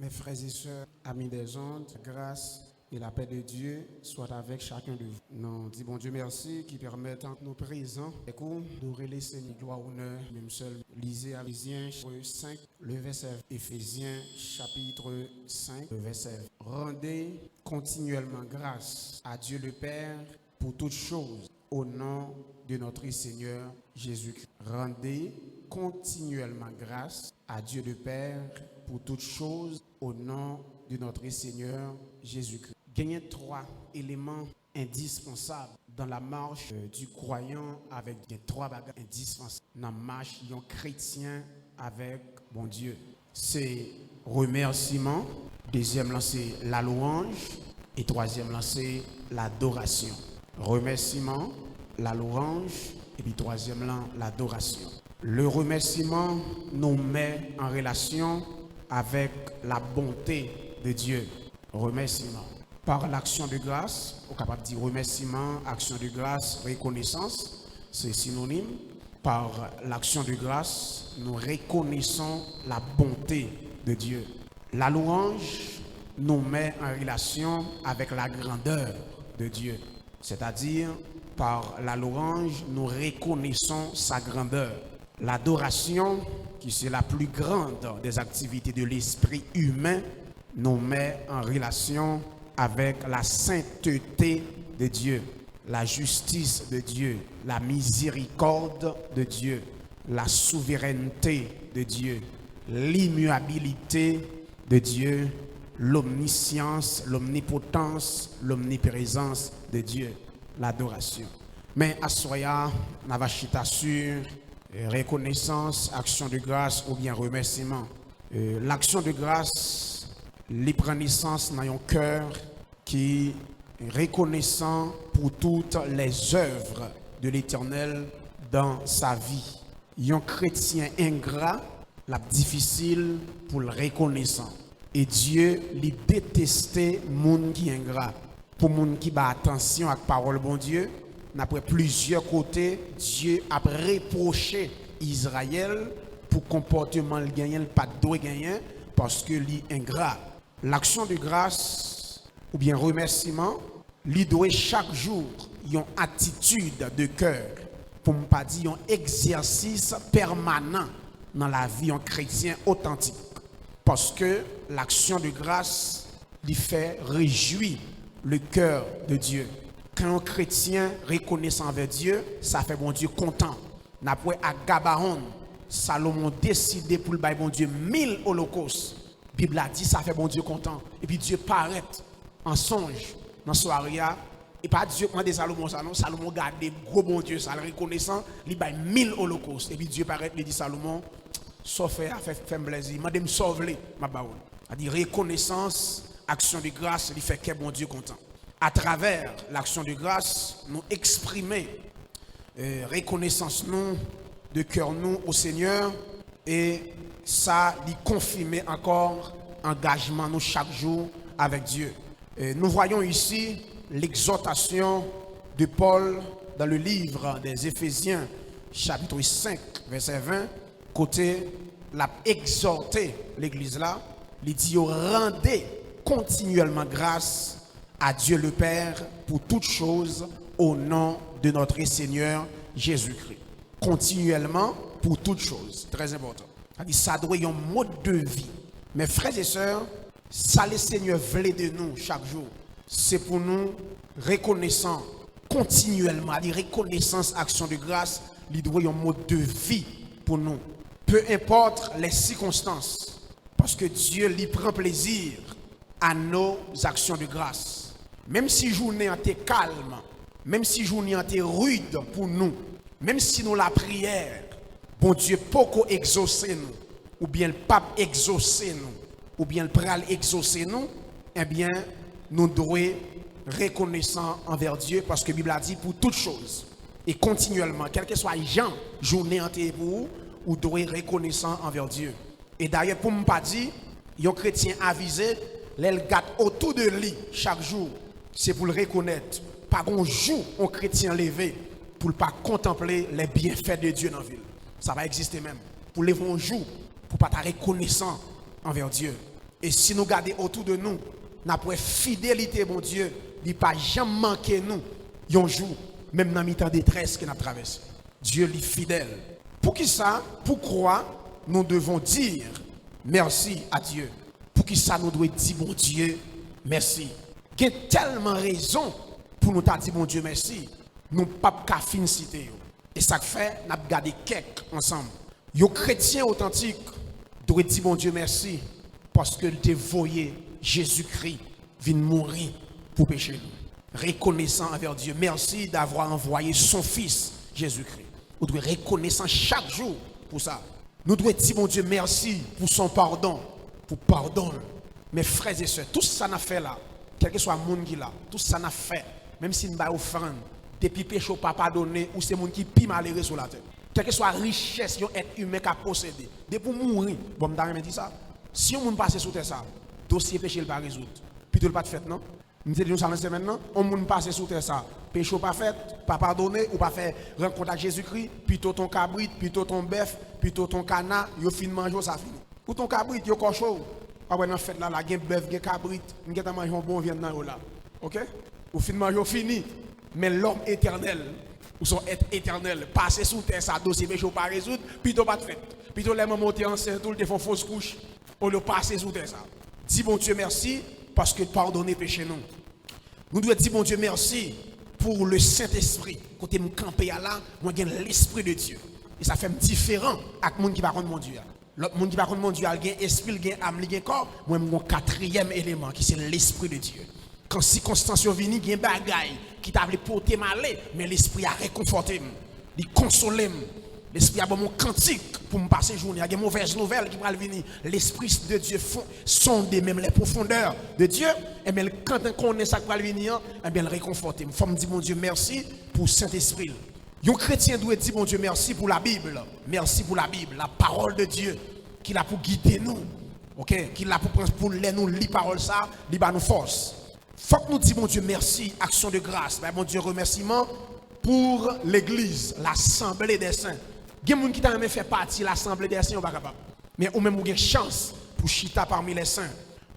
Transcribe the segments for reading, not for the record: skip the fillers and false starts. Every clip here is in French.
Mes frères et sœurs, amis des ondes, grâce et la paix de Dieu soit avec chacun de vous. Nous disons bon Dieu merci qui permet tant que nous présents et qu'on nous relaisse gloire, honneur, même seul. Lisez Éphésiens 5, le verset. Éphésiens chapitre 5, le verset. Rendez continuellement grâce à Dieu le Père pour toutes choses au nom de notre Seigneur Jésus-Christ. Rendez continuellement grâce à Dieu le Père pour toutes choses au nom de notre Seigneur Jésus-Christ. Gagnez 3 éléments indispensables dans la marche du croyant avec les 3 bagages indispensables dans la marche d'un chrétien avec bon Dieu. C'est remerciement, deuxième c'est la louange et troisième c'est l'adoration. Remerciement, la louange et puis troisième l'adoration. Le remerciement nous met en relation avec la bonté de Dieu. Remerciement. Par l'action de grâce, on est capable de dire remerciement, action de grâce, reconnaissance, c'est synonyme. Par l'action de grâce, nous reconnaissons la bonté de Dieu. La louange nous met en relation avec la grandeur de Dieu. C'est-à-dire, par la louange, nous reconnaissons sa grandeur. L'adoration, qui c'est la plus grande des activités de l'esprit humain, nous met en relation avec la sainteté de Dieu, la justice de Dieu, la miséricorde de Dieu, la souveraineté de Dieu, l'immuabilité de Dieu, l'omniscience, l'omnipotence, l'omniprésence de Dieu, l'adoration. Mais à soya, on va chita sur reconnaissance, action de grâce ou bien remerciement. L'action de grâce, les prend naissance dans un cœur qui est reconnaissant pour toutes les œuvres de l'Éternel dans sa vie. Un chrétien ingrat, la difficile pour le reconnaissant. Et Dieu lui détestait monde qui ingrat. Pour monde qui bat attention à la parole bon Dieu, après plusieurs côtés, Dieu a reproché Israël pour comportement le gagnant, pas de gagnant, parce que lui ingrat. L'action de grâce ou bien remerciement, lui doit chaque jour une attitude de cœur, pour ne pas dire un exercice permanent dans la vie en chrétien authentique. Parce que l'action de grâce lui fait réjouir le cœur de Dieu. Quand un chrétien reconnaissant envers Dieu, ça fait bon Dieu content. Après à Gabaon, Salomon décidé pour le bail bon Dieu 1000 holocaustes. La Bible a dit ça fait bon Dieu content. Et puis Dieu paraît en songe dans la soirée. Et pas Dieu qui m'a dit Salomon ça non. Salomon garde gros bon Dieu, ça le reconnaissant, il bail 1000 holocaustes. Et puis Dieu paraît, il dit Salomon, sauf fait plaisir, m'a me sauver ma baoul. A dit reconnaissance, action de grâce, il fait que bon Dieu content. À travers l'action de grâce, nous exprimer reconnaissance nous de cœur nous au Seigneur et ça lui confirmer encore engagement nous chaque jour avec Dieu. Nous voyons ici l'exhortation de Paul dans le livre des Éphésiens chapitre 5 verset 20 côté l'a exhorté l'église là, il dit rendez continuellement grâce à Dieu le Père pour toutes choses au nom de notre Seigneur Jésus-Christ. Continuellement pour toutes choses. Très important. Ça doit être un mode de vie. Mes frères et sœurs, ça le Seigneur voulait de nous chaque jour. C'est pour nous reconnaissant continuellement, la reconnaissance, action de grâce, il doit être un mode de vie pour nous. Peu importe les circonstances, parce que Dieu lui prend plaisir à nos actions de grâce. Même si journée était calme, même si journée était rude pour nous, même si nous la prière, bon Dieu peut exaucer nous, ou bien le pape exaucer nous, ou bien le pral exaucer nous, eh bien, nous devons reconnaissants envers Dieu parce que la Bible a dit pour toutes choses et continuellement, quel que soit Jean, journée entière pour vous, vous devez être reconnaissant envers Dieu. Et d'ailleurs, pour ne pas dire, un chrétien avisé, l'elle garde autour de lui chaque jour, c'est pour le reconnaître. Pas un jour, un chrétien levé pour ne pas contempler les bienfaits de Dieu dans la ville. Ça va exister même. Pour lever un jour, pour ne pas être reconnaissant envers Dieu. Et si nous regardons autour de nous, notre fidélité, mon Dieu, il n'a pas jamais manqué nous, un jour, même dans le temps de détresse que nous avons traversé. Dieu est fidèle. Pour qui ça? Pourquoi nous devons dire merci à Dieu? Pour qui ça nous doit dire, mon Dieu, merci? Il y a tellement raison pour nous dire, mon Dieu, merci. Nous ne pouvons pas finir citer. Et ça fait, nous avons gardé quelques ensemble. Les chrétiens authentiques doivent dire, mon Dieu, merci. Parce que te voyez Jésus-Christ venir mourir pour pécher nous. Reconnaissant envers Dieu. Merci d'avoir envoyé son Fils, Jésus-Christ. Nous devons reconnaissant chaque jour pour ça. Nous devons dire, mon Dieu, merci pour son pardon. Pour pardon. Mes frères et sœurs, tout ça n'a fait là, quel que soit le monde qui là, tout ça n'a fait, même si nous avons offrande, depuis péché pas pardonné, ou c'est le monde qui est malheureux sur la terre. Quelle que soit la richesse, un être humain qui a possédé. Depuis mourir, bon, je me dis ça. Si on passe sous terre ça, dossier péché ne pas résoudre. Plutôt le pas de fait, non? Nous disons ça maintenant, on ne passe sous terre ça. Péché pas fait, pas pardonné, ou pas fait rencontre avec Jésus-Christ, plutôt ton cabrit, plutôt ton bœuf, plutôt ton canard, yo fin manger ça fini. Ou ton cabrit, yo cochon. Après dans fête là, la gen bœuf, gen cabrit, on get manger un bon viande dans là. OK? Ou fin manger fini. Mais l'homme éternel, ou son être éternel, passer sous terre ça, dossier péché pas résoudre, plutôt pas de fait. Plutôt les moments monter enceinte, tout le font fausse couche. On le passe sous terre ça. Dis bon Dieu merci parce que pardonner péché nous. Nous devons dire bon Dieu merci pour le Saint-Esprit. Quand me camper là, moi j'ai l'esprit de Dieu. Et ça fait différent avec monde qui va contre mon Dieu. L'autre monde qui va contre mon Dieu, il a un esprit, il a âme, il a corps. Moi mon quatrième élément qui c'est l'esprit de Dieu. Quand circonstance viennent, il y a un bagaille qui t'a porté malheur, mais l'esprit a réconforté, il consolé. L'esprit a bon mon cantique pour me passer journée. Il y a des mauvaises nouvelles qui vont venir. L'esprit de Dieu sonde même les profondeurs de Dieu. Et bien quand on connaît ça qui va venir, et bien le réconforter. Il faut me dire mon Dieu merci pour Saint-Esprit. Un chrétien doit dire mon Dieu merci pour la Bible. Merci pour la Bible, la parole de Dieu qui l'a pour guider nous. OK, qui l'a pour nous lire parole ça, il va nous force. Faut que nous disions mon Dieu merci, action de grâce. Ben, mon Dieu remerciement pour l'église, l'assemblée des saints. Il y a des gens qui ont fait partie de l'assemblée des saints, mais ou même une chance pour chita parmi les saints.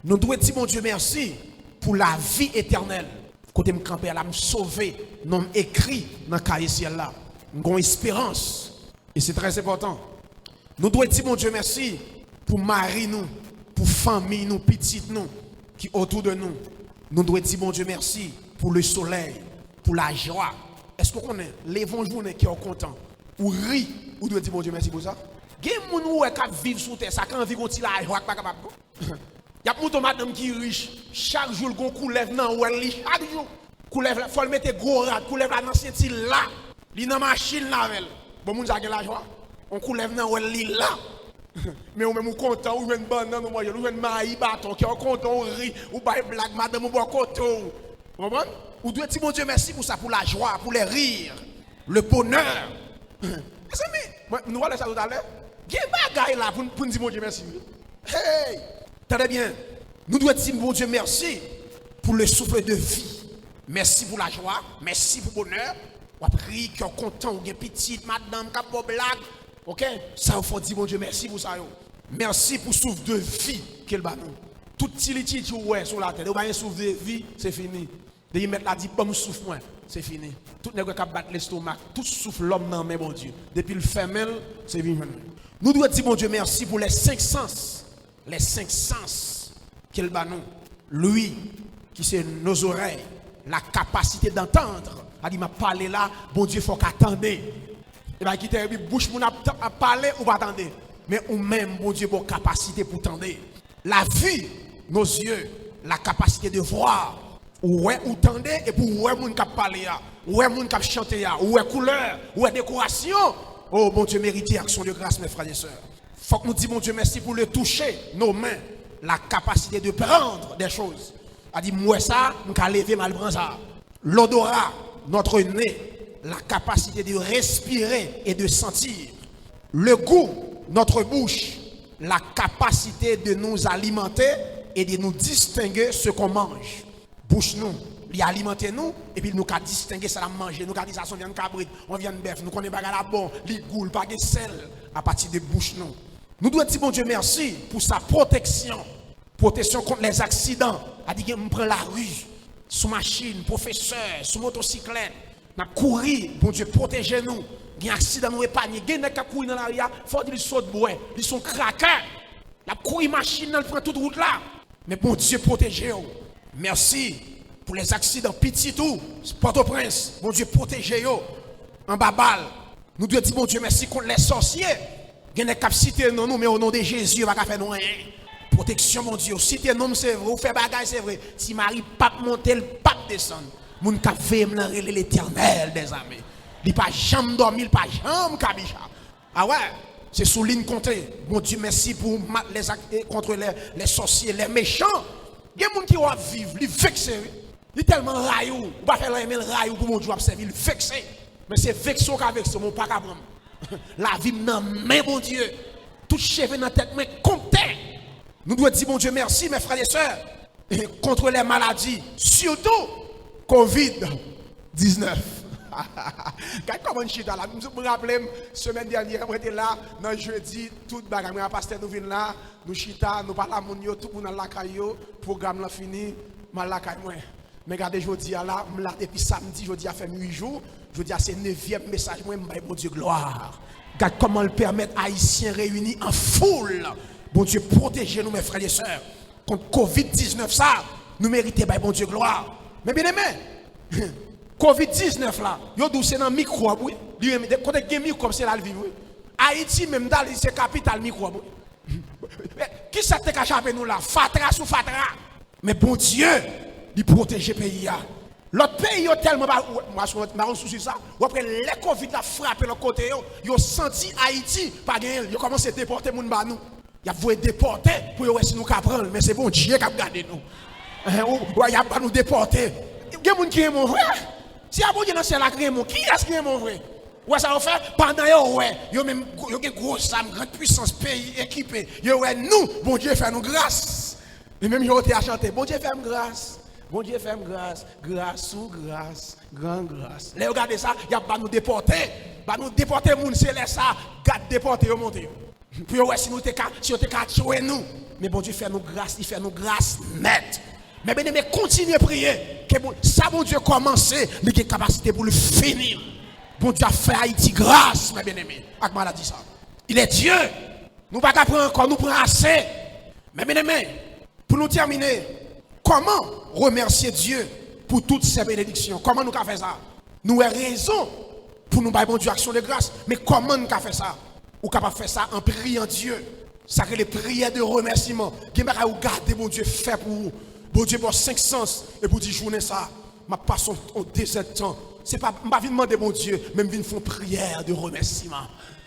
Nous devons dire mon Dieu merci pour la vie éternelle. Côté me camper là me sauver, non écrit dans le cahier ciel là. Nous avons espérance et c'est très important. Nous devons dire mon Dieu merci pour mari nous, pour famille nous, petites nous qui autour de nous. Nous devons dire mon Dieu merci pour le soleil, pour la joie. Est-ce qu'on connaît les bons journées qui sont contents ou rient ou doit dire mon Dieu merci pour ça? Il y a des gens qui vivent sous terre, ça quand vivent contre la joie pas capable. Il y a des madame qui riche, chaque jour gon coulève nan ou li chaque jour. Coulève faut le mettre gros rat, coulève la dans senti là, li dans machine là avec. Bon moun ça la joie. On coulève nan ou li là. Mais ou même content ou une banane ou moyen ou une maï bâton qui est content ou rit ou bail blague madame ou boit coton. Vous comprenez? Ou doit dire mon Dieu merci pour ça, pour la joie, pour les rires, le bonheur. Nous allons ça tout à l'heure. Il y a un bagage là pour nous dire mon Dieu merci. Hey! Très bien. Nous devons dire mon Dieu merci pour le souffle de vie. Merci pour la joie. Merci pour le bonheur. On prie qui est content, ou bien petite madame qui a pas blague. OK? Ça, il faut dire mon Dieu merci pour ça. Merci pour le souffle de vie qu'il bat nous. Tout petit qui ouais sur la tête. Ou bien un souffle de vie, c'est fini. De mettre la dit bon souffle moins, c'est fini. Tout nèg qui battre l'estomac, tout souffle l'homme dans mais bon Dieu. Depuis le femelle, c'est vivant. Nous devons dire mon Dieu merci pour les 5 sens. Les 5 sens qu'il bat nous. Lui qui c'est nos oreilles, la capacité d'entendre. A dit m'a parlé là, bon Dieu faut qu'attendre. Et bien qui te bouche mon a parler ou pas attendre. Mais ou même bon Dieu bonne capacité pour tendre. La vue, nos yeux, la capacité de voir. Ouais ou tendez et pour ouais moun k'ap parler ya, ouais moun k'ap chanter ya, ouais couleur, ouais décoration. Oh bon Dieu mérite action de grâce mes frères et sœurs. Faut que nous disions mon Dieu merci pour le toucher nos mains, la capacité de prendre des choses. A dit moi ça, m'ka lever mal prendre ça. L'odorat, notre nez, la capacité de respirer et de sentir. Le goût, notre bouche, la capacité de nous alimenter et de nous distinguer ce qu'on mange. Bouche nous, il alimenter nous et puis nous qu'a distinguer ça la manger, nous qu'a dit ça son viande cabrit, on vient de bœuf, nous connaît bagarre bon, li goule pas de sel à partir de bouche nous. Nous devons dire bon Dieu merci pour sa protection Protection contre les accidents. C'est-à-dire que je prends la rue, sous machine, professeur, sous motocyclette. N'a courir, bon Dieu, protégez-nous. Il y a un accident, nous épargnons. Il y a un qui courir dans l'arrière, il faut qu'ils sautent bois. Ils sont craquants. La courir machine, elle prend toute route là. Mais bon Dieu, protégez-vous. Merci pour les accidents petits tout. Port-au-Prince, bon Dieu, protégez-vous. En babal. Nous devons dire, bon Dieu, merci contre les sorciers. Il y a des capacités, non, nous, mais au nom de Jésus, on va pas faire nous rien. Protection, mon Dieu. Si t'es nom, c'est vrai. Ou fait bagage, c'est vrai. Si Marie pape monter, le pape descendre. Moun ka veille l'éternel des armées. Il pas jamais dormir, pas jamais kabicha. Ah ouais, c'est sous ligne comptée. Bon Dieu, merci pour les actes contre les sorciers, les méchants. Il y a des gens qui vont vivre, ils vexés. Il est tellement raillou. On va faire le raillou pour mon Dieu observer, il vexé. Mais c'est vexé qu'avec ce mon pas qu'à prendre. La vie n'a main, bon Dieu. Tout cheveux dans la tête, mais comptez. Nous devons dire, bon Dieu, merci, mes frères et sœurs, contre les maladies, surtout Covid-19. Comment je suis là? Je me rappelle, semaine dernière, on était là, dans jeudi, tout le bagage, le pasteur nous vient là, nous chita, nous parlons à tout le monde dans la caillou, le programme là fini, mal la caillou. Mais regardez, je dis là, depuis samedi, je dis à faire 8 jours, je dis à c'est 9e message, moi, bon Dieu, gloire. Regarde comment le permettre Haïtiens réunis en foule. Bon Dieu, protégez-nous, mes frères et sœurs. Contre Covid-19, ça, nous méritons, bon Dieu, gloire. Mais bien aimé, Covid-19 là, yo c'est dans microbe, oui. Quand il y a un microbe, c'est là le vivre. Haïti, même dans c'est capitale microbe. Qui ça te cache avec nous là? Fatra sous fatra. Mais bon Dieu, il protège le pays. L'autre pays, est tellement. Moi, je me soucie ça. Après, les Covid a frappé le côté, ils ont senti Haïti, pas gagné. Ils ont commencé à déporter les gens. Ils ont voulu déporter pour voir si nous prendre. Mais c'est bon Dieu qui a gardé nous. Il a pas nous déporter. Il y a des gens qui est mon frère. Si vous avez dans la créé qui est-ce qui est mon frère? Ouais, ça va faire pendant que ouais, il y a une grosse âme, grande puissance, pays équipé. Ouais, nous, bon Dieu fait nous grâce. Et même j'ai été à chanter, bon Dieu fait nous grâce. Bon Dieu fait nous grâce, grâce ou grâce, grande grâce. Là, regardez ça, il y a pas nous déporter. Bah nous déporter, moun c'est là ça, garde déporter, monter. Puis ouais, si nous t'es qu'à tuer nous. Mais bon Dieu fait nous grâce, il fait nous grâce net. Mais bien aimé, continuez à prier. Que ça, bon Dieu, commencer, mais qu'il y a capacité pour le finir. Bon Dieu a fait Haïti grâce, mes bien-aimés. Akmal a dit ça. Il est Dieu. Nous ne pouvons pas prendre encore, nous prenons assez. Mais bien-aimés, pour nous terminer, comment remercier Dieu pour toutes ces bénédictions? Comment nous avons fait ça? Nous avons raison pour nous faire bon Dieu action de grâce. Mais comment nous avons fait ça? Nous avons fait ça en priant Dieu. Ça que les prières de remerciement. Qui m'a regardé mon Dieu fait pour vous. Bon Dieu, pour 5 sens, et pour 10 journées, ça, ma passion au désert temps. C'est pas, je ne vais pas demander, mon Dieu, même je faire prière de remerciement.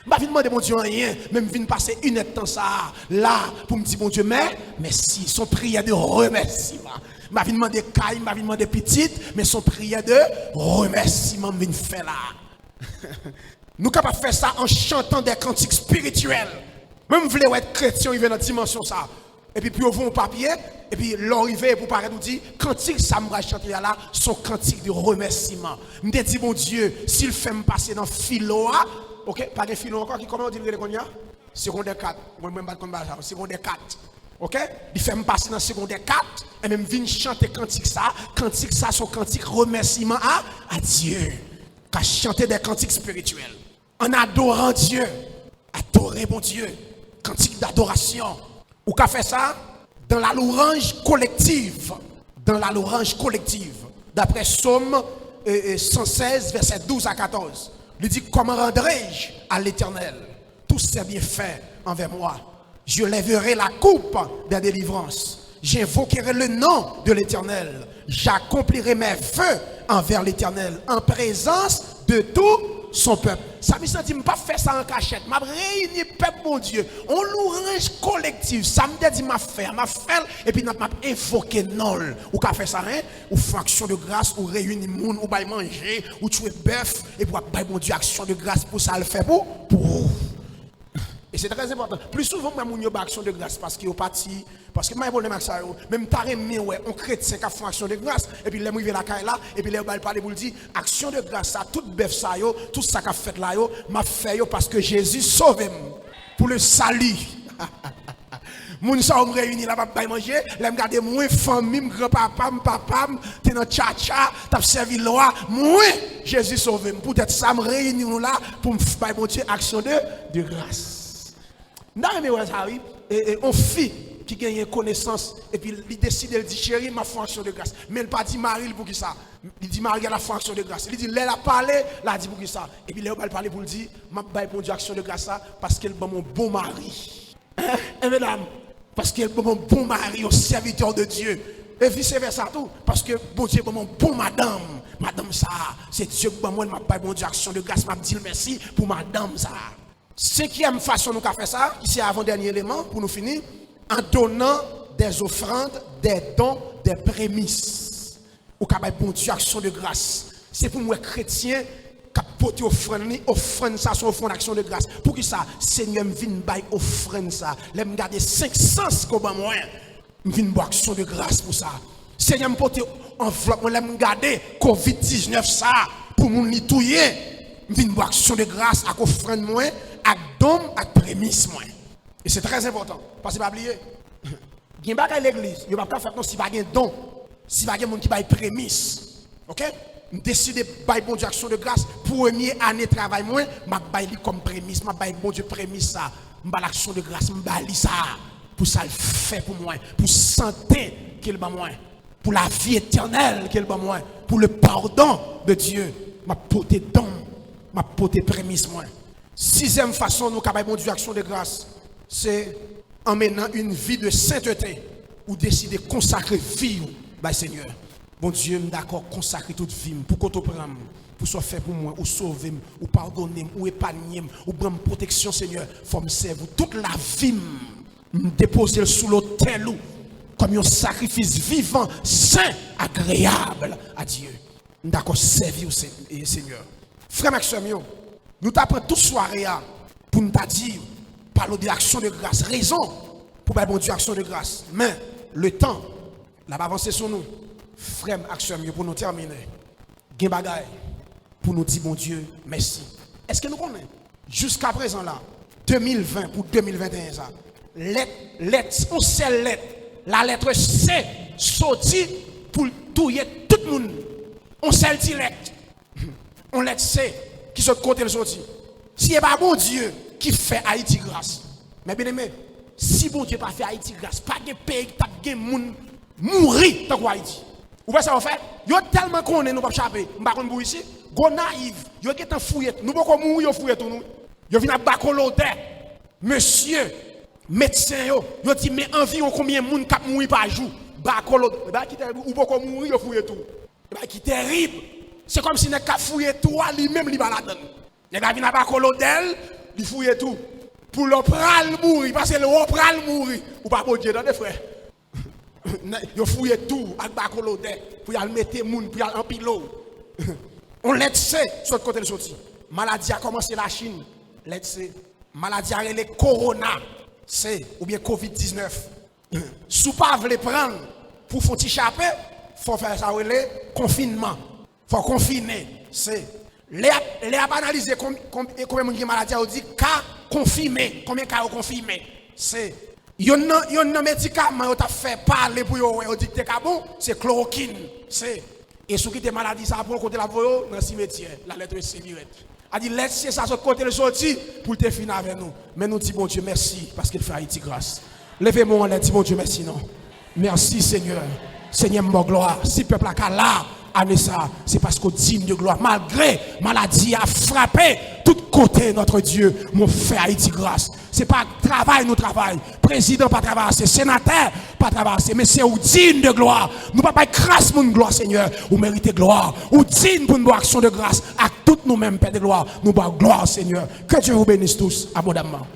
Je ne vais pas demander, mon Dieu, rien, même je passer une heure de temps, ça, là, pour me dire, mon Dieu, mais si, son prière de remerciement. Je ne vais pas demander caille, je ne vais pas demander petite, mais son prière de remerciement, je vais faire là. Nous sommes capables de faire ça en chantant des cantiques spirituels. Même si vous voulez être chrétien, il vient dans la dimension, ça. Et puis, on va au papier, et puis l'arrivée pour paraître nous dit, cantique ça me chanter là, son cantique de remerciement. Je me dis, mon Dieu, s'il fait me passer dans philo, ok, pas de philo encore, comment on dit le qu'on y a? Secondaire 4, moi même pas comme ça, secondaire 4. Ok? Il fait me passer dans secondaire 4, et même venir chanter cantique ça, son cantique remerciement à Dieu. Qu'à chanter des cantiques spirituels. En adorant Dieu, adorer mon Dieu, cantique d'adoration. Ou qu'a fait ça dans la louange collective. Dans la louange collective. D'après Psaume 116, verset 12 à 14. Il dit, comment rendrai-je à l'Éternel tous ses bienfaits envers moi? Je lèverai la coupe de délivrance. J'invoquerai le nom de l'Éternel. J'accomplirai mes vœux envers l'Éternel en présence de tout son peuple. Ça me dit, je ne pas faire ça en cachette. Je réuni peuple, mon Dieu. On l'orange collectif. Ça me dit, je fait, et puis je invoqué non. Ou qu'a fait ça, hein? Ou fait action de grâce, ou réunir moun, ou manger, ou tuer bœuf, et puis mon Dieu, action de grâce pour ça le faire pour vous. Et c'est très important. Plus souvent, moi, je fais action de grâce parce qu'il est parti. Parce que moi, je fais ça. Même taré, on chrétien qui fait action de grâce. Et puis, les gens la caille là. Et puis, les gens parlent pour dire action de grâce, ça, tout bœuf, ça, tout ça qu'a fait là, m'a fait parce que Jésus sauve pour le salut. Moun sa me réuni là pas manger, là me garder moi famille, grand-papa, papa, t'es dans tcha-tcha, t'as servi loi, moi Jésus sauvé. Peut-être ça me réuni là pour me faire bon Dieu action de grâce. Non mais ça oui, et on fille qui gagne connaissance et puis il décide de dire chérie ma fonction de grâce. Mais il pas dit Marie pour qui ça. Il dit Marie a la fonction de grâce. Il dit elle a parlé, elle a dit pour qui ça. Et puis il va parler pour le dire m'a bail pour Dieu action de grâce ça parce qu'elle est mon bon mari. Et mesdames, parce qu'elle est mon bon mari, un serviteur de Dieu. Et vice versa tout parce que bon Dieu est mon bon madame. Madame ça, c'est Dieu qui moi m'a bail pour Dieu action de grâce, m'a dit merci pour madame ça. Cinquième façon nous qu'a fait ça, ici avant dernier élément pour nous finir. En donnant des offrandes, des dons, des prémices. Ou qu'à bon Dieu, action de grâce. C'est pour moi, chrétien, qui porte offrande ça, son offrande d'action de grâce. Pour qui ça? Seigneur, me vient bailler offrande ça. Là, me garder 500 comme moi. Me vient boire action de grâce pour ça. Seigneur, me porte enveloppe, là, me garder COVID-19 ça. Pour mon litouiller. Me vient boire action de grâce avec offrande moi, avec don, avec prémices moi. Et c'est très important. Parce que pas oublier. Il y a à l'église, il n'y a pas faire non si pas de don, si pas de monde qui baille prémisse. OK? Je décide de bailler bon Dieu action de grâce première année de travail moi, m'a bailler comme prémisse, m'a bailler bon Dieu prémisse ça. M'a l'action de grâce, m'a bailler ça pour ça le fait pour moi, pour santé qu'il ba moi, pour la vie éternelle qu'il ba moi, pour le pardon de Dieu, m'a porté don, m'a porté prémisse moi. Sixième façon nous capable bon Dieu action de grâce. C'est en menant une vie de sainteté ou décider de consacrer vie au Seigneur. Bon Dieu, d'accord, consacrer toute vie pour qu'on te prenne, pour soit fait pour moi, ou sauver, ou pardonner, ou épargner, ou prendre protection, Seigneur. Il faut me servir toute la vie, me déposer sous l'autel comme un sacrifice vivant, saint, agréable à Dieu. D'accord, servir au Seigneur. Frère Maxime, nous t'apprenons toute soirée pour nous dire. Parle de action de grâce, raison pour bon Dieu action de grâce. Mais le temps, là va avancer sur nous. Frère, action pour nous terminer. Gen bagay pour nous dire bon Dieu merci. Est-ce que nous connaissons jusqu'à présent là 2020 pour 2021 ça. On seule lettre, la lettre C sorti pour touiller tout le monde. On seule lettre. On lettre C qui se côté le sorti. Si n'est pas bon Dieu qui fait Haïti grâce. Mais bien aimé, si bon Dieu pas fait Haïti grâce, pas de pays qui pas de monde mourir dans Haïti. Vous voyez ça en fait? Yo tellement connaît nous pas échapper. M'pa konn pour ici, go naïf, yo qui est fouillé, nous pas mourir yo fouillé tout nous. Yo vinn à bacolodé. Monsieur médecin yo dit mais environ combien de monde cap mourir par jour? Bacolodé, ba qui terrible ou pas mourir yo fouillé tout. Ba qui terrible. C'est comme si n'a ka fouillé tout lui-même li ba la donne. Il vinn à bacolodé. Il fouille tout. Pour le pral mourir, parce que le pral mourir. Ou pas pour Dieu, dans des frères. Il fouille tout, avec bacolodé, pour y mettre les gens, pour y en pilote. On laisse sur le côté de sortie. Maladie a commencé la Chine. Laisse. Maladie a les corona, c'est, ou bien COVID-19. Si vous ne voulez pas prendre pour faire échapper, il faut faire ça, le confinement. Il faut confiner. C'est. Les analyser combien de maladies ont dit cas confirmé, combien de cas ont confirmé. C'est il y a un médicament qui a fait parler pour vous dit que bon, c'est chloroquine. C'est et ce qui est maladie ça pour côté la voyo dans cimetière, la lettre C direct. A dit laissez ça sur côté le sorti pour te finir avec nous. Mais nous disons bon Dieu merci parce qu'il fait Haïti grâce. Levez-moi en l'air, dis bon Dieu merci non. Merci Seigneur. Seigneur mon gloire, si peuple a là ça, c'est parce qu'on digne de gloire. Malgré maladie a frappé tout côté notre Dieu, mon frère Haïti grâce. C'est pas travail nous travail, président pas travail, c'est sénateur pas travail, mais c'est ou digne de gloire. Nous pas grâce mon gloire Seigneur, ou méritez gloire, ou digne pour une action de grâce à toutes nous-mêmes Père de gloire. Nous pas gloire Seigneur. Que Dieu vous bénisse tous abondamment.